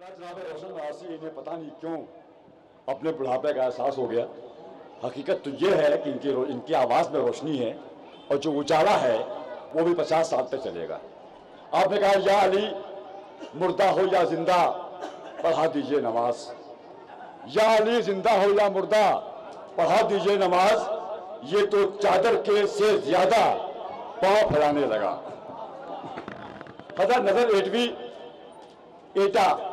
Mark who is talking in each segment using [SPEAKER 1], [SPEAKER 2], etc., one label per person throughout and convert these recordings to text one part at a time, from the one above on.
[SPEAKER 1] जनाब रोशन नवासी इन्हें पता नहीं क्यों अपने बुढ़ापे का एहसास हो गया। हकीकत तो ये है कि इनकी आवाज़ में रोशनी है और जो उजाला है वो भी 50 साल तक चलेगा। आपने कहा या अली मुर्दा हो या जिंदा पढ़ा दीजिए नमाज, या अली जिंदा हो या मुर्दा पढ़ा दीजिए नमाज, ये तो चादर के से ज्यादा पांव फैलाने लगा। हज़रत नजर एटवी एटा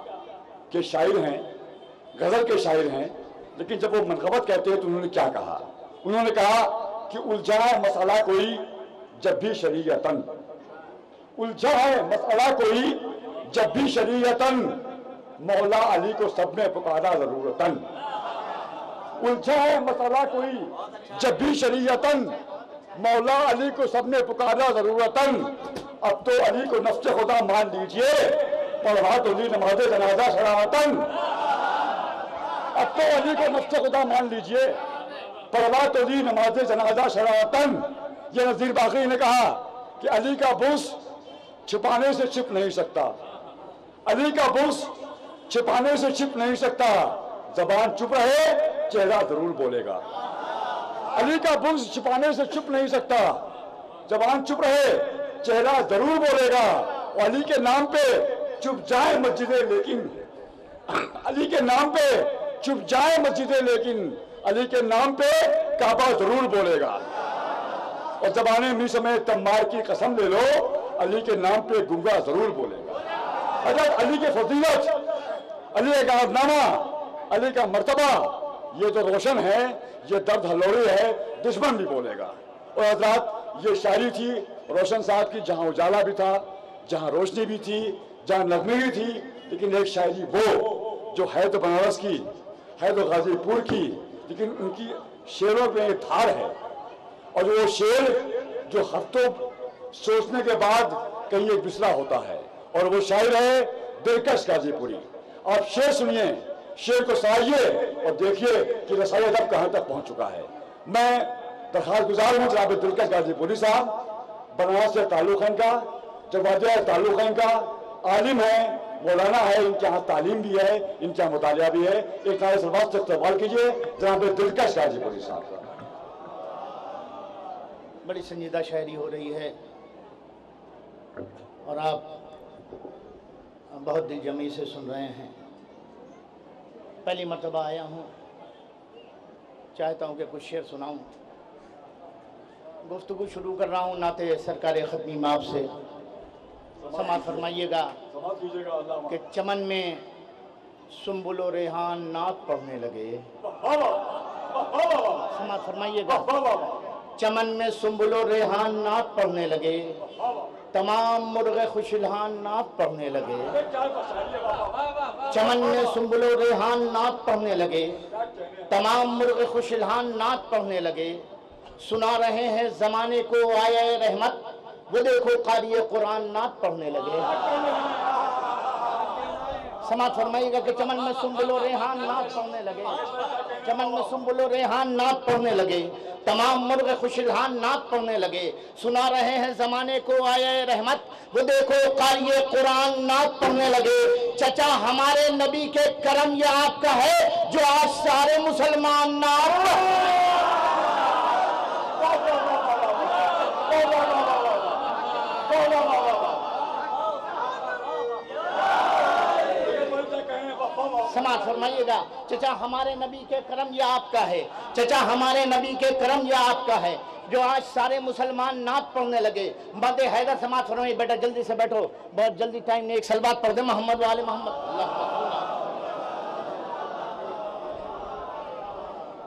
[SPEAKER 1] के शायर हैं, गजल के शायर हैं, लेकिन जब वो मनकबत कहते हैं तो उन्होंने क्या कहा? उन्होंने कहा कि उलझा है मसला कोई जब भी शरीयतन, उलझा है मसला कोई जब भी शरीयतन, मौला अली को सबने पुकारा जरूरतन। उलझा है मसला कोई जब भी शरीयतन, मौला अली को सबने पुकारा जरूरतन। अब तो अली को नफ्स खुदा मान लीजिए, पढ़वा तो ली नमाज जनाजा शरावतन। अब तो अली को नफ्स खुदा मान लीजिए, पढ़वा तो ली नमाज जनाजा शरावतन। ये नज़ीर बाकी ने कहा कि अली का बुस छिपाने से छिप नहीं सकता, अली का बुस छिपाने से छिप नहीं सकता, जबान चुप रहे चेहरा जरूर बोलेगा। अली का बुस छिपाने से छिप नहीं सकता, जबान चुप रहे चेहरा जरूर बोलेगा। और अली के नाम पे चुप जाए मस्जिदें लेकिन, अली के नाम पे चुप जाए मस्जिदें लेकिन, अली के नाम पे काबा जरूर बोलेगा। और जबाने मी समय तम्मार की कसम ले लो, अली के नाम पे गुंगा जरूर बोलेगा। हज़रत अली की फजीलत, अली का कारनामा, अली का मर्तबा ये जो रोशन है, ये दर्द हलोड़ी है, दुश्मन भी बोलेगा। और हज़रत ये शायरी थी रोशन साहब की, जहाँ उजाला भी था, जहाँ रोशनी भी थी, जहाँ नगमे भी थी, लेकिन एक शायरी वो जो है तो बनारस की, है तो गाजीपुर की, लेकिन उनकी शेरों में एक धार है। और वो शेर जो हफ्तों सोचने के बाद कहीं एक बिसरा होता है, और वो शायर है दिलकश गाजीपुरी। आप शेर सुनिए, शेर को सराहिए और देखिए कि रसाई अदब कहाँ तक पहुँच चुका है। मैं दरखास्त गुजार हूँ जनाब दिलकश गाजीपुरी साहब, बनारस से ताल्लुक़ है इनका, जवाजिया ताल्लुक़ है इनका, आलिम है, मौलाना है, इनके यहाँ तालीम भी है, इनके यहाँ मुतालिया भी है। एक नारे सलवात से इस्तकबाल कीजिए जनाब दिलकश गाजीपुरी साहब का।
[SPEAKER 2] बड़ी संजीदा शायरी हो रही है और आप बहुत दिल जमी से सुन रहे हैं। पहली मर्तबा आया हूँ, चाहता हूँ कि कुछ शेर सुनाऊँ। गुफ्तगू शुरू कर रहा हूँ नाते सरकार ख़त्मी माप से। समाअत फरमाइएगा कि चमन में सुम्बुल रेहान नात पढ़ने लगे। समाअत फरमाइएगा, चमन में सुम्बुल रेहान नात पढ़ने लगे, तमाम मुर्गे खुशलहान नात पढ़ने लगे। चमन में सुम्बुल रेहान नात पढ़ने लगे, तमाम मुर्गे खुशलहान नात पढ़ने लगे। सुना रहे हैं ज़माने को आया रहमत, वो देखो क़ारी कुरान नात पढ़ने लगे। समाअत फरमाइएगा कि चमन में सुम्बुल रेहान नात पढ़ने लगे, चमन में सुम्बुल रेहान नात पढ़ने लगे, तमाम मुर्गे खुशलहान नात पढ़ने लगे। सुना रहे हैं ज़माने को आया रहमत, वो देखो क़ारी कुरान नात पढ़ने लगे। चचा हमारे नबी के करम ये आपका है, जो आज सारे मुसलमान नात। समाअत फरमाइएगा, चचा हमारे नबी के करम ये आपका है, चचा हमारे नबी के करम ये आपका है, जो आज सारे मुसलमान नात पढ़ने लगे। मद हैदर समाअत फरमाइए। बेटा जल्दी से बैठो, बहुत जल्दी टाइम नहीं, एक सलवात पढ़ दे मोहम्मद वाले मोहम्मद।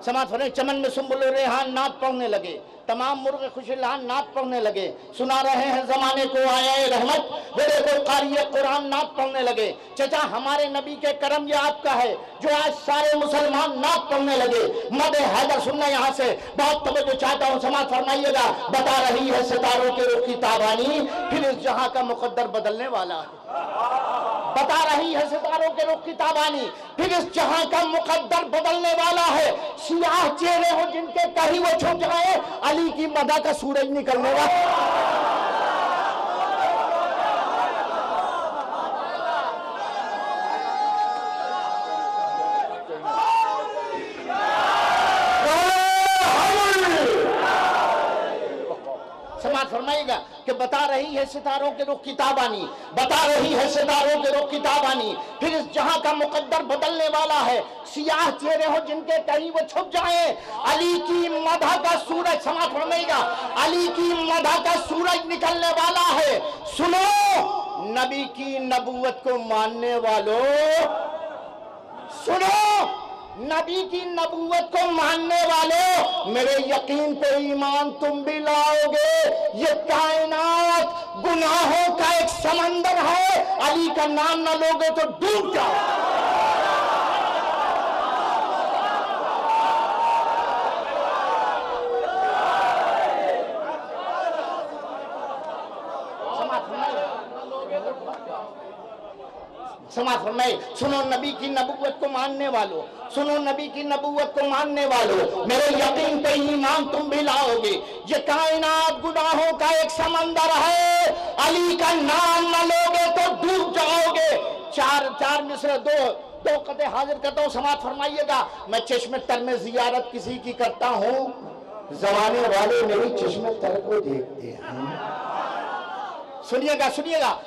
[SPEAKER 2] समाअत फरमाइए, चमन में सुम्बुल रेहान नात पढ़ने लगे, तमाम मुर्गे खुशलहान नात पढ़ने लगे। सुना रहे हैं ज़माने को आया रहमत, वो देखो क़ारी कुरान नात पढ़ने लगे। चचा हमारे नबी के करम ये आपका है, जो आज सारे मुसलमान नात पढ़ने लगे। मद हैदर सुनना यहाँ से, बहुत तवज्जो चाहता हूँ। समाअत फरमाइएगा, बता रही है सितारों के रुख की ताबानी, फिर इस जहाँ का मुकद्दर बदलने वाला है। बता रही है सितारों के रुख की ताबानी, फिर इस जहाँ का मुकद्दर बदलने वाला है। सियाह चेहरे हो जिनके कहीं वो छुप जाए, अली की मदा का सूरज निकलने वाला। बता रही है सितारों के रुख किताबानी, बता रही है सितारों के रुख किताबानी। फिर इस जहां का मुकद्दर बदलने वाला है, सियाह चेहरे हो जिनके कहीं वो छुप जाए। अली की मदह का सूरज, समाप्त फरमाइएगा, अली की मदह का सूरज निकलने वाला है। सुनो नबी की नबूवत को मानने वालों, सुनो नबी की नबूवत को मानने वालों, मेरे यकीन पे ईमान तुम भी लाओगे। ये कायनात गुनाहों का एक समंदर है, अली का नाम ना लोगे तो डूब जाओ। समाज फरमाए, सुनो नबी की नबूवत को मानने वालों, सुनो नबी की नबूवत को मानने वालों, मेरे यकीन पे ईमान तुम भी लाओगे। ये कायनात गुनाहों का एक समंदर है, अली का नाम न लोगे तो डूब जाओगे। चार मिसरे दो कते हाजिर करता हूँ, समाज फरमाइएगा। मैं चश्मे तर में जियारत किसी की करता हूँ, जमाने वाले मेरी चश्मे तर को देखते हैं। सुनिएगा सुनिएगा,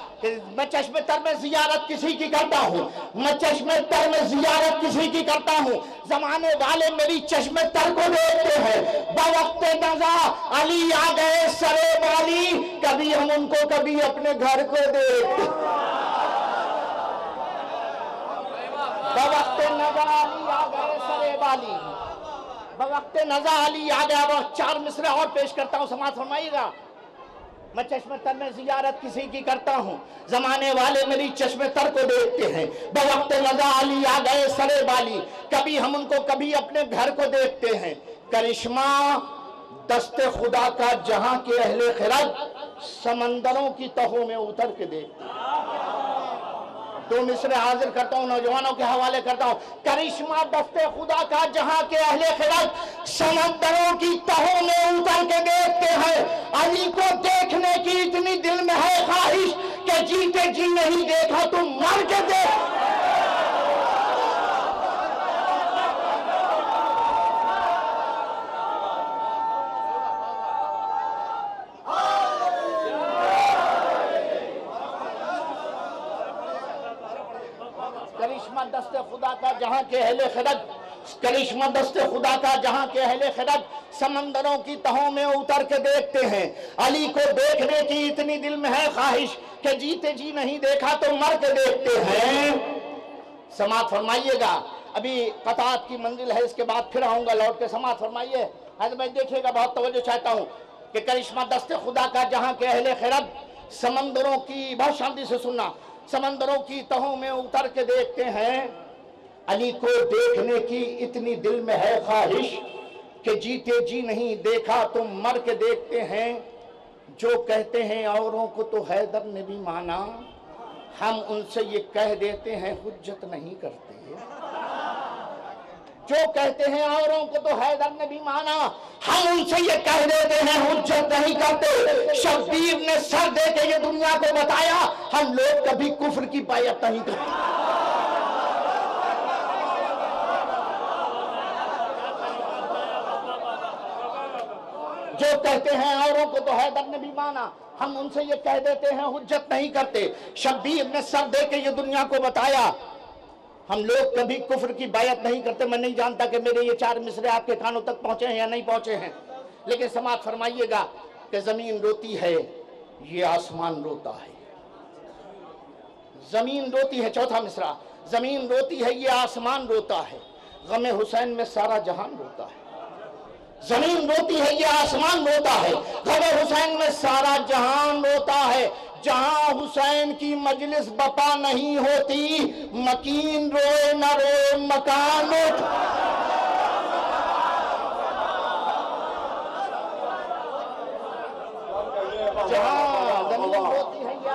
[SPEAKER 2] मैं चश्मे तर में जियारत किसी की करता हूँ, मैं चश्मे तर में जियारत किसी की करता हूँ, जमाने वाले मेरी चश्मे तर को देखते हैं। बवक्ते नज़ा अली आ गए सरे वाली, कभी हम उनको कभी अपने घर को देखते। बवक्ते नज़ा अली आ गए सरे वाली, बवक्ते नज़ा अली आ गया। अब 4 मिसरे और पेश करता हूँ, समाज फरमाइएगा। मैं चश्मे तर में जियारत किसी की करता हूँ, जमाने वाले मेरी चश्मे तर को देखते हैं। बवक्ते नज़ा अली आ गए सरे बाली, कभी हम उनको कभी अपने घर को देखते हैं। करिश्मा दस्ते खुदा का जहां के अहले खिरद, समंदरों की तहों में उतर के देखते हैं। 2 मिसरे हाजिर करता हूँ, नौजवानों के हवाले करता हूँ। करिश्मा दस्ते खुदा का जहां के अहले खिरद, समंदरों की तहों में उतर के देखते हैं। अली को देखने की इतनी दिल में है ख्वाहिश कि जीते जी नहीं देखा तो मर के देख। करिश्मा दस्ते खुदा का जहां के अहले खिरद, करिश्मा दस्ते खुदा का जहां के अहले खिरद, समंदरों की तहों में उतर के देखते हैं। अली को देखने की इतनी दिल में है ख्वाहिश कि जीते जी नहीं देखा तो मर के देखते हैं। समात फरमाइएगा, अभी कतात की मंजिल है, इसके बाद फिर आऊंगा लौट के। समात फरमाइए, भाई देखिएगा, बहुत तवज्जो चाहता हूँ कि करिश्मा दस्ते खुदा का जहां के अहले खिरद, समंदरों की, बहुत शांति से सुनना, समंदरों की तहों में उतर के देखते हैं। अली को देखने की इतनी दिल में है ख्वाहिश कि जीते जी नहीं देखा तो मर के देखते हैं। जो कहते हैं औरों को तो हैदर ने भी माना, हम उनसे ये कह देते हैं हुज्जत नहीं करते। जो कहते हैं औरों को तो हैदर ने भी माना, हम उनसे ये कह देते हैं हुज्जत नहीं करते। शब्बीर ने सर दे के ये दुनिया को बताया, हम लोग कभी कुफ्र की बायत नहीं करते। जो कहते हैं औरों को तो हैदर ने भी माना, हम उनसे ये कह देते हैं हुज्जत नहीं करते। शब्बीर ने सर दे के ये दुनिया को बताया, हम लोग कभी कुफ्र की बायत नहीं करते। मैं नहीं जानता कि मेरे ये 4 मिसरे आपके कानों तक पहुंचे हैं या नहीं पहुंचे हैं, लेकिन समात फरमाइएगा कि जमीन रोती है, ये आसमान रोता है। जमीन रोती है, चौथा मिसरा, जमीन रोती है, ये आसमान रोता है। गमे हुसैन में सारा जहान रोता है। जमीन रोती है, ये आसमान रोता है। गमे हुसैन में सारा जहान रोता है। जहां हुसैन की मजलिस बपा नहीं होती, मकीन रोए न रोए मकान रोता। जहां जमीन रोती है, ये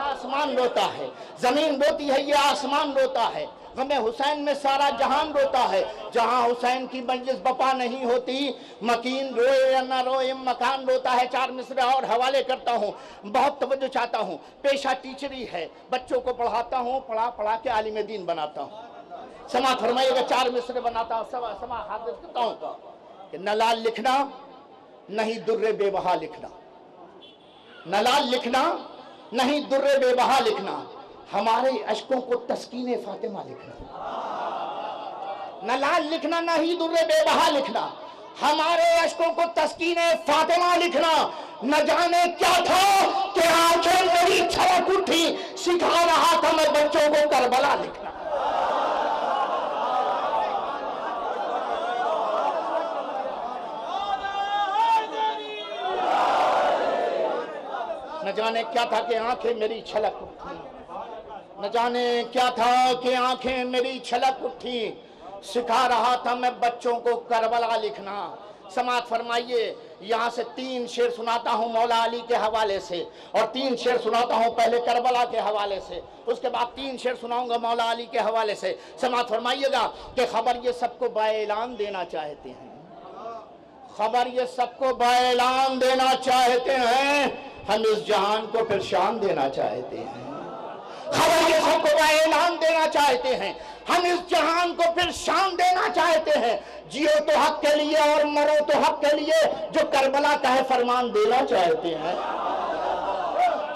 [SPEAKER 2] आसमान रोता है। जमीन रोती है, ये आसमान रोता है। गमे हुसैन में सारा जहान रोता है। जहां हुसैन की मजलिस बपा नहीं होती, मकीन रोए या न रोए मकान रोता है। 4 मिसरे और हवाले करता हूँ, बहुत तवज्जो चाहता हूँ। पेशा टीचरी है, बच्चों को पढ़ाता हूँ, पढ़ा के आलिम दीन बनाता हूँ। समा फरमाइएगा, 4 मिसरे बनाता हूँ, समा हाजिर करता हूँ कि न लाल लिखना, नहीं दुर्रे बेबहा लिखना, न लाल लिखना, नहीं दुर्रे बेबहा लिखना, हमारे अश्कों को तस्कीने फातिमा लिखना। न लाल लिखना, न ही दुर्रे बेबहा लिखना, हमारे अश्कों को तस्कीने फातिमा लिखना। न जाने क्या था कि आंखें मेरी छलक उठी, सिखा रहा था मैं बच्चों को करबला लिखना। न जाने क्या था कि आंखें मेरी छलक उठी, न जाने क्या था कि आंखें मेरी छलक उठी, सिखा रहा था मैं बच्चों को करबला लिखना। समाअत फरमाइए, यहाँ से 3 शेर सुनाता हूँ मौला अली के हवाले से, और 3 शेर सुनाता हूँ पहले करबला के हवाले से, उसके बाद 3 शेर सुनाऊंगा मौला अली के हवाले से। समाअत फरमाइएगा कि खबर ये सबको बाएलान देना चाहते हैं, खबर ये सबको बाएलान देना चाहते हैं, हम इस जहान को फिर शान देना चाहते हैं। खबर ये सबको बाएलान देना चाहते हैं, हम इस जहान को फिर शान देना चाहते हैं। जियो तो हक के लिए और मरो तो हक के लिए, जो करबला का है फरमान देना चाहते हैं।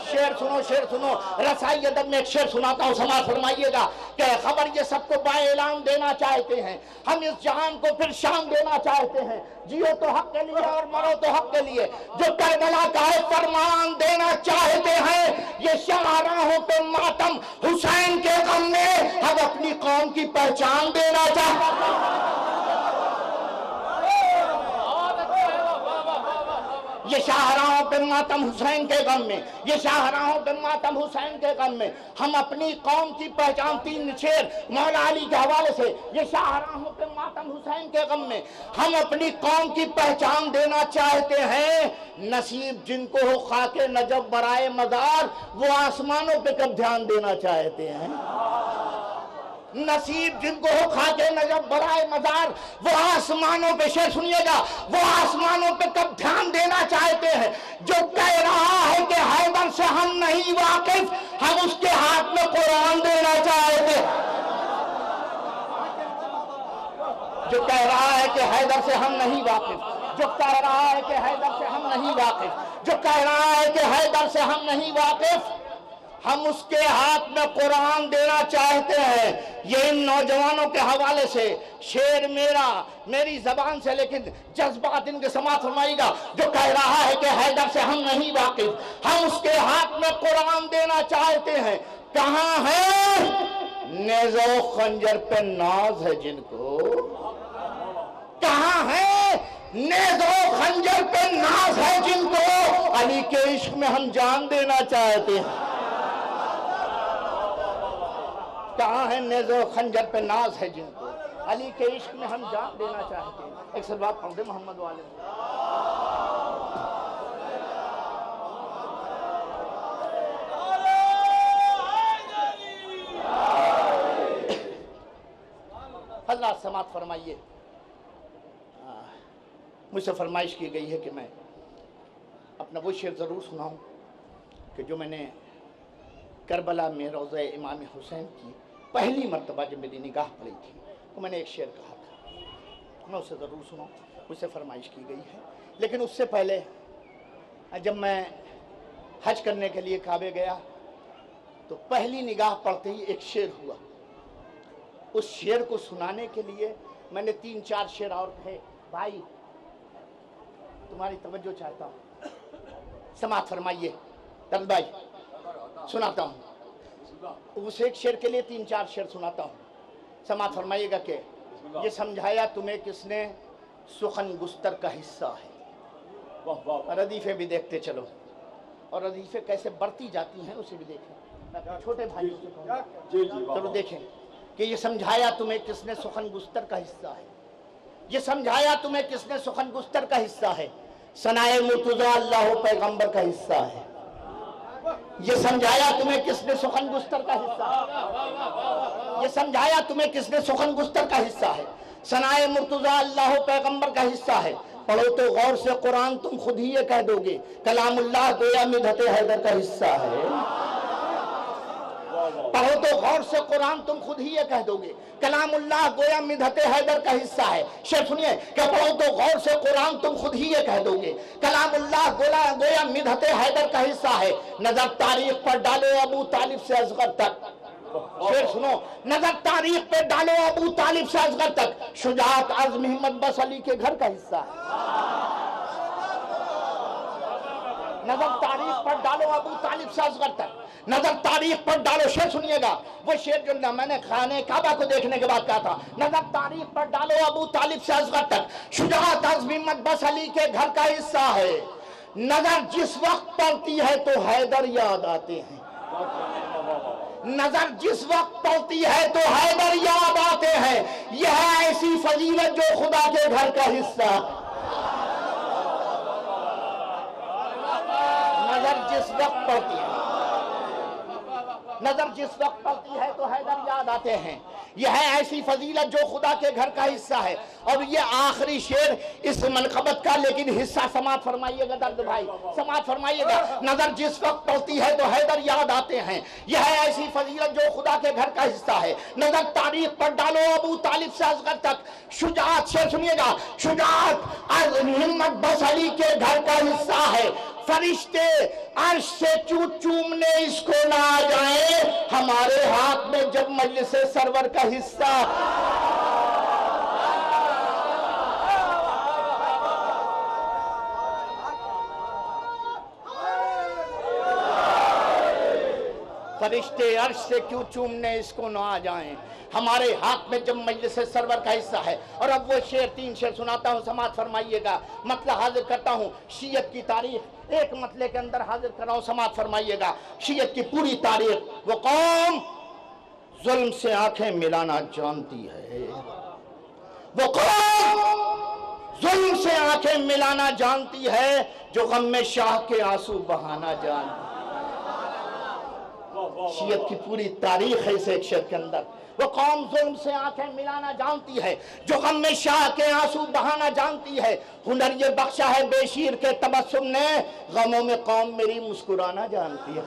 [SPEAKER 2] शेर सुनो, शेर सुनो, रसाई अदब में एक शेर सुनाता हूँ, समाअत फरमाइएगा कि खबर ये सबको बाएलान देना चाहते हैं, हम इस जहान को फिर शान देना चाहते हैं। जियो तो हक के लिए और मरो तो हक के लिए, जो करबला का है फरमान देना चाहते हैं। ये शाहराहों पे मातम हुसैन के गम में, हम अपनी कौम की पहचान देना चाहते हैं। ये शाहराहों पे मातम हुसैन के गम में, ये शाहराहों पे मातम हुसैन के गम में, हम अपनी कौम की पहचान। 3 शेर मौला अली के हवाले से, ये शाहराहों पे मातम हुसैन के गम में, हम अपनी कौम की पहचान देना चाहते हैं। नसीब जिनको हो खाके नजब बराए मजार, वो आसमानों पे कब ध्यान देना चाहते हैं। नसीब जिनको हो खाके नजब बराए मजार, वो आसमानों पे, शेर सुनिएगा, वो आसमानों पे कब ध्यान देना चाहते हैं। जो कह रहा है कि हैदर से हम नहीं वाकिफ, हम उसके हाथ में कुरान देना चाहते हैं। जो कह रहा है कि हैदर से हम नहीं वाकिफ, जो कह रहा है कि हैदर से हम नहीं वाकिफ, जो कह रहा है कि हैदर से हम नहीं वाकिफ, हम उसके हाथ में कुरान देना चाहते हैं। ये इन नौजवानों के हवाले से शेर मेरी जबान से, लेकिन जज्बात इनके समाअत फरमाइएगा। जो कह रहा है कि हैदर से हम नहीं वाकिफ, हम उसके हाथ में कुरान देना चाहते हैं। कहाँ है नेज़ो खंजर पे नाज है जिनको, कहाँ है नेज़ो खंजर पे नाज है जिनको, अली के इश्क में हम जान देना चाहते हैं। कहाँ है नेज़ो खंजर पे नाज है जिनको, अली के इश्क में हम जान देना चाहते हैं। एक सलवात पढ़ दे मोहम्मद वाले। अल्लाह समाअत फरमाइए। मुझसे फरमाइश की गई है कि मैं अपना वो शेर ज़रूर सुनाऊं कि जो मैंने करबला में रोज़े इमाम हुसैन की पहली मर्तबा जब मेरी निगाह पड़ी थी, तो मैंने एक शेर कहा था, मैं उसे ज़रूर सुनाऊं, मुझसे फरमाइश की गई है। लेकिन उससे पहले जब मैं हज करने के लिए काबे गया, तो पहली निगाह पड़ते ही एक शेर हुआ। उस शेर को सुनाने के लिए मैंने 3-4 शेर और कहे। भाई तुम्हारी तवज्जो चाहता हूँ, समाअत फरमाइए। दर्द भाई सुनाता हूँ, उस एक शेर के लिए 3-4 शेर सुनाता हूँ। समाअत फरमाइएगा कि ये समझाया तुम्हें किसने, सुखन गुस्तर का हिस्सा है। रदीफे भी देखते चलो, और रदीफे कैसे बढ़ती जाती हैं उसे भी देखें। छोटे भाइयों से कहूँ चलो देखें कि ये समझाया तुम्हें किसने, सुखन गुस्तर का हिस्सा है। ये समझाया तुम्हें किसने, सुखन गुस्तर का हिस्सा है। सनाए मुर्तज़ा अल्लाह पैगंबर का हिस्सा है। ये समझाया तुम्हें किसने, सुखन गुस्तर का हिस्सा है। ये समझाया तुम्हें किसने, सुखन गुस्तर का हिस्सा है। सनाए मुर्तज़ा अल्लाह पैगंबर का हिस्सा है। पढ़ो तो गौर से कुरान, तुम खुद ही ये कह दोगे कलामुल्लाह गोया मिदहत हैदर का हिस्सा है। पढ़ो तो गौर से कुरान, तुम खुद ही ये कह दोगे कलामुल्लाह गोया मिदहते हैदर का हिस्सा है। शेर सुनिए, क्या पढ़ो तो गौर से कुरान, तुम खुद ही ये कह दोगे कलामुल्लाह गोया मिदहते हैदर का हिस्सा है। नजर तारीख पर डालो अबू तालिब से असगर तक। शेर सुनो, नजर तारीख पे डालो अबू तालिब से असगर तक, शुजाअत आज़म हिम्मत बस अली के घर का हिस्सा है। नजर तारीख पर डालो अबू तालिब से असगर तक, नजर तारीख पर डालो। शेर सुनिएगा, वो शेर जो मैंने खाने काबा को देखने के बाद कहा था, नजर तारीख पर डालो अबू तालिब से असगर तक, शुजाअत आज़म हिम्मत बस अली के घर का हिस्सा है। नजर जिस वक्त पड़ती है तो हैदर याद आते हैं, नजर जिस वक्त पड़ती है तो हैदर याद आते हैं। यह ऐसी फजीलत जो खुदा के घर का हिस्सा। नजर जिस वक्त पड़ती है, नजर जिस वक्त पड़ती है तो हैदर याद आते हैं। यह है ऐसी फजीलत जो खुदा के घर का हिस्सा है। और ये आखिरी शेर इस मनकबत का, लेकिन हिस्सा समात फरमाइएगा दर्द भाई, समात फरमाइएगा। नजर जिस वक्त पड़ती है तो हैदर याद आते हैं। यह है ऐसी फजीलत जो खुदा के घर का हिस्सा है। नजर तारीख पर डालो अबू तालिब से असगर तक, शुजाअत, शेर सुनिएगा, शुजाअत आज़म हिम्मत बस अली के घर का हिस्सा है। फरिश्ते अर्श से चूमने इसको ना आ जाए हमारे हाथ में जब मजलिस सरवर का हिस्सा। फरिश्ते अर्श से क्यों चूमने इसको ना आ जाएं हमारे हाथ में जब मजलिस सरवर का हिस्सा है। और अब वो शेर, 3 शेर सुनाता हूँ, समात फरमाइएगा। मतलब हाजिर करता हूँ शियत की तारीख, एक मतले के अंदर हाजिर कर रहा हूँ, समात फरमाइएगा। शियत की पूरी तारीख। वो कौम जुल्म से आंखें मिलाना जानती है, वो कौम जुल्म से आंखें मिलाना जानती है, जो गम में शाह के आंसू बहाना जानती है। शियत की पूरी तारीख है इस एक शेर के अंदर। वो कौम जुल्म से आंखें मिलाना जानती है, जो गम में शाह के आंसू बहाना जानती है। हुनर ये बख्शा है बेशीर के तबस्सुम ने, गमों में कौम मेरी मुस्कुराना जानती है।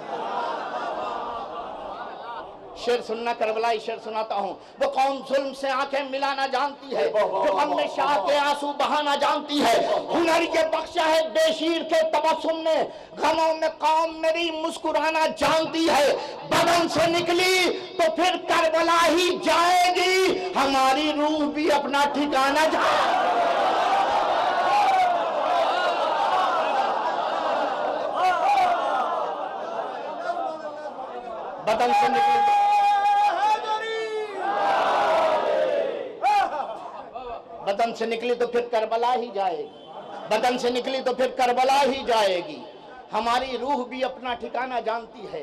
[SPEAKER 2] शेर सुनना, करबलाई शेर सुनाता हूँ। वो कौम जुल्म से आंखें मिलाना जानती है, जो गम में शाह के आंसू बहाना जानती है। हुनर ये बख्शा है बेशीर के तबस्सुम ने, गमों में कौम मेरी मुस्कुराना जानती है। बदन से निकली तो फिर करबला ही जाएगी, हमारी रूह भी अपना ठिकाना जाएगी। बदन से निकली बदन से निकली तो फिर करबला ही जाएगी, बदन से निकली तो फिर करबला ही जाएगी, हमारी रूह भी अपना ठिकाना जानती है।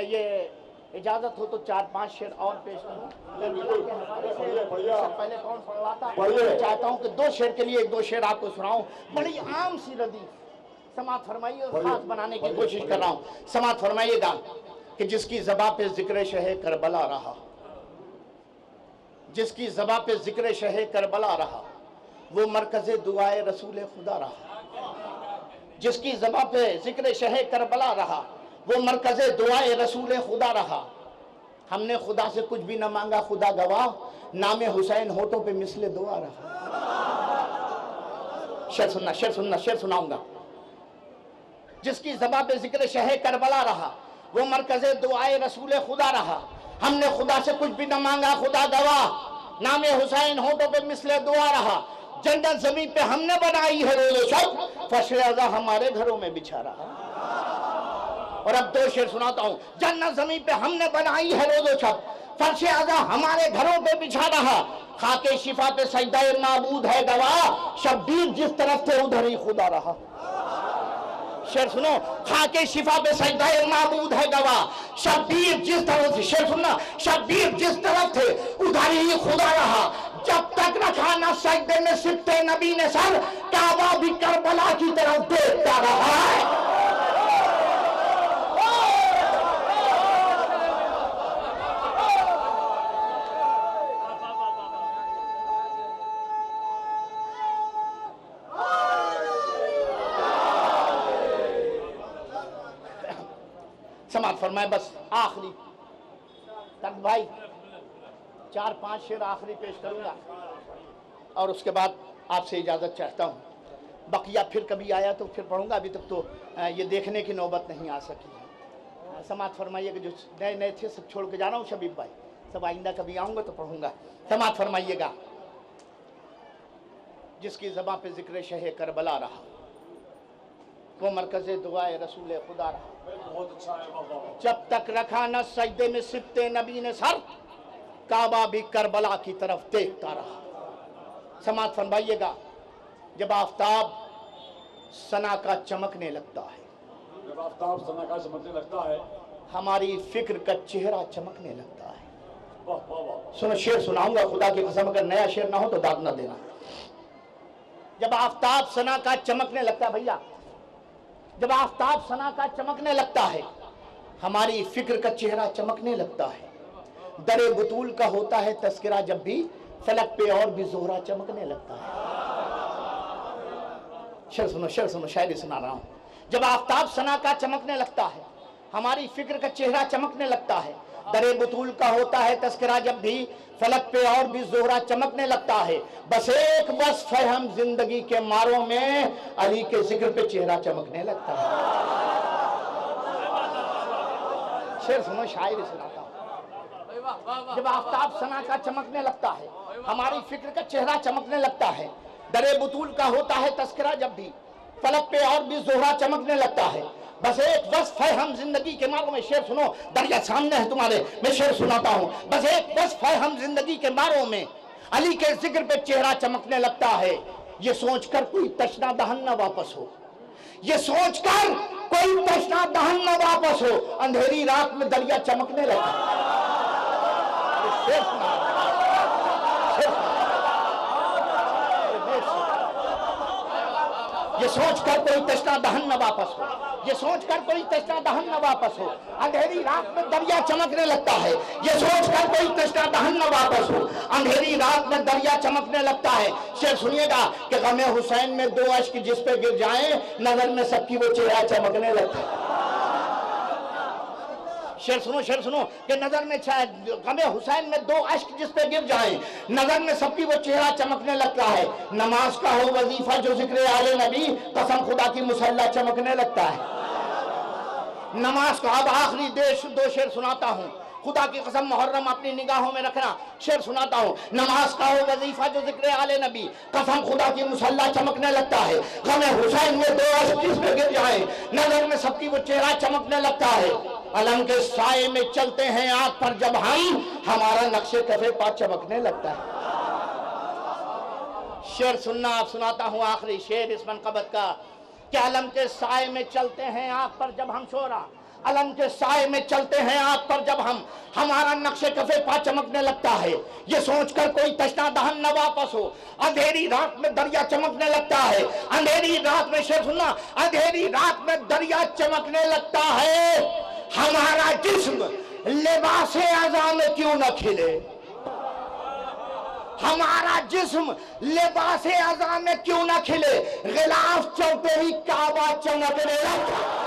[SPEAKER 2] ये इजाजत हो तो 4-5 शेर और पेश करूं। पहले कौन सुनवाता, चाहता हूं कि 2 शेर के लिए 1-2 शेर आपको सुनाऊं। बड़ी आम सी रदी समात फरमाइए, और खास बनाने की कोशिश कर रहा हूं। समात फरमाइएगा कि जिसकी ज़बां पे जिक्र शहे करबला रहा, जिसकी ज़बां पे जिक्र शहे करबला रहा, वो मरकज़े दुआए रसूल खुदा रहा। जिसकी ज़बां पे जिक्र शहे करबला रहा, वो मरकज़े दुआए रसूल खुदा रहा। हमने खुदा से कुछ भी न मांगा, खुदा गवाह, नामे हुसैन होठों पे मिसले दुआ रहा। शेर सुनना, शेर सुनना, शेर सुनाऊंगा। जिसकी ज़बां पे जिक्र शहे करबला रहा, वो मरकज़े दुआए रसूल खुदा रहा। हमने खुदा से कुछ भी न मांगा, खुदा गवाह, नामे हुसैन होठों पे मिसले दुआ रहा। जन्नत ज़मीन पे हमने बनाई है रोज़ो शब, फर्श अज़ा हमारे घरों में बिछा रहा। और अब 2 शेर सुनाता हूँ। जन्नत ज़मीन पे हमने बनाई है रोज़ो शब, फर्श अज़ा हमारे घरों पे बिछा रहा। खाके शिफा पे सजदाए माबूद है गवाह, शब्बीर जिस तरफ थे उधर ही खुदा रहा। शेर सुनो, खाके शिफा पे सजदाए माबूद है गवाह, शब्बीर जिस तरफ, शेर सुनना, शब्बीर जिस तरफ थे उधर ही खुदा रहा। जब तक रखा ना सजदे में सिफ्ते नबी ने सर, काबा भी करबला की तरफ देखता रहा है। समाप्त फरमाए, बस आखिरी तब भाई 4-5 शेर आखिरी पेश करूंगा और उसके बाद आपसे इजाज़त चाहता हूँ। बकिया फिर कभी आया तो फिर पढ़ूंगा, अभी तक तो ये देखने की नौबत नहीं आ सकी है। समात फरमाइए कि जो नए नए थे सब छोड़ के जा रहा हूँ शबीब भाई, सब आइंदा कभी आऊँगा तो पढ़ूंगा। समात फरमाइएगा। जिसकी ज़बां पे ज़िक्र शह करबला रहा वो मरकज़ दुआए रसूल खुदा रहा।
[SPEAKER 1] बहुत अच्छा है।
[SPEAKER 2] जब तक रखा न सजदे में सिफ्ते नबी ने सर, काबा भी करबला की तरफ देखता रहा। समात फरमाइएगा। जब आफताब सना का चमकने लगता है,
[SPEAKER 1] जब आफताब सना का चमकने लगता है,
[SPEAKER 2] हमारी फिक्र का चेहरा चमकने लगता है।
[SPEAKER 1] वाह वाह वाह।
[SPEAKER 2] सुनो शेर सुनाऊंगा, खुदा की कसम अगर नया शेर ना हो तो दाद ना देना। जब आफताब सना का चमकने लगता है भैया, जब आफताब सना का चमकने लगता है, हमारी फिक्र का चेहरा चमकने लगता है। दरे बुतूल का होता है तस्करा जब भी, फलक पे और भी जोहरा चमकने लगता है। शेर सुनो, शायरी सुना रहा हूं। जब आफताब सना का चमकने लगता है, हमारी फिक्र का चेहरा चमकने लगता है। दरे बुतूल का होता है तस्करा जब भी, फलक पे और भी जोहरा चमकने लगता है। बस एक वस्फ है हम जिंदगी के मारों में, अली के जिक्र पे चेहरा चमकने लगता है। शेर सुनो, शायरी सुनाता हूं। जब आफताब सना का चमकने लगता है, हमारी फिक्र का चेहरा चमकने लगता है। दरे बुतूल का होता है तस्करा जब भी, फलक पे और भी जोहरा चमकने लगता है। बस एक वस्फ है हम जिंदगी के मारों में। शेर सुनो, दरिया सामने है तुम्हारे, मैं शेर सुनाता हूं। बस एक वस्फ है हम जिंदगी के मारों में, अली के जिक्र पे चेहरा चमकने लगता है। ये सोचकर कोई तशना दहन न वापस हो, ये सोचकर कोई तशना दहन न वापस हो, अंधेरी रात में दरिया चमकने लगता है। शेर सुना, ये सोचकर कोई तशना दहन न वापस हो, ये सोचकर कोई तशना दहन न वापस हो, अंधेरी रात में दरिया चमकने लगता है। ये सोचकर कोई तशना दहन न वापस हो, अंधेरी रात में दरिया चमकने लगता है। शेर सुनिएगा कि गमे हुसैन में दो अश्क जिस पे गिर जाएं, नजर में सबकी वो चेहरा चमकने लगता है। शेर सुनो कि नजर में गमे हुसैन में दो अश्क जिस पे गिर जाएं, नजर में सबकी वो चेहरा चमकने लगता है। नमाज का हो वजीफा जो जिक्र आले नबी, कसम खुदा की मुसल्ला चमकने लगता है। नमाज का अब आखिरी दो शेर सुनाता हूँ, खुदा की कसम मुहर्रम अपनी निगाहों में रखना। शेर सुनाता हूँ। नमाज का हो वजीफा जो जिक्र आले नबी, कसम खुदा की मुसल्ला चमकने लगता है। गमे हुसैन में दो अश्क जिस पे गिर जाए, नजर में सबकी वो चेहरा चमकने लगता है। अलम के साए में चलते हैं आग पर जब हम, हमारा नक्शे कफे पा चमकने लगता है। शेर सुनना, आप सुनाता हूँ आखिरी शेर इस मनकबत का कि अलम के साए में चलते हैं आग पर जब हम, शोरा अलम के साए में चलते हैं आग पर जब हम, हमारा नक्शे कफे पा चमकने लगता है। ये सोचकर कोई तशना दहन न वापस हो, अंधेरी रात में दरिया चमकने लगता है। अंधेरी रात में, शेर सुनना, अंधेरी रात में दरिया चमकने लगता है। हमारा जिस्म लिबासे अज़ा में क्यों न खिले, हमारा जिस्म लिबासे अज़ा में क्यों न खिले, गिलाफ चलते ही काबा चमकने लगता है।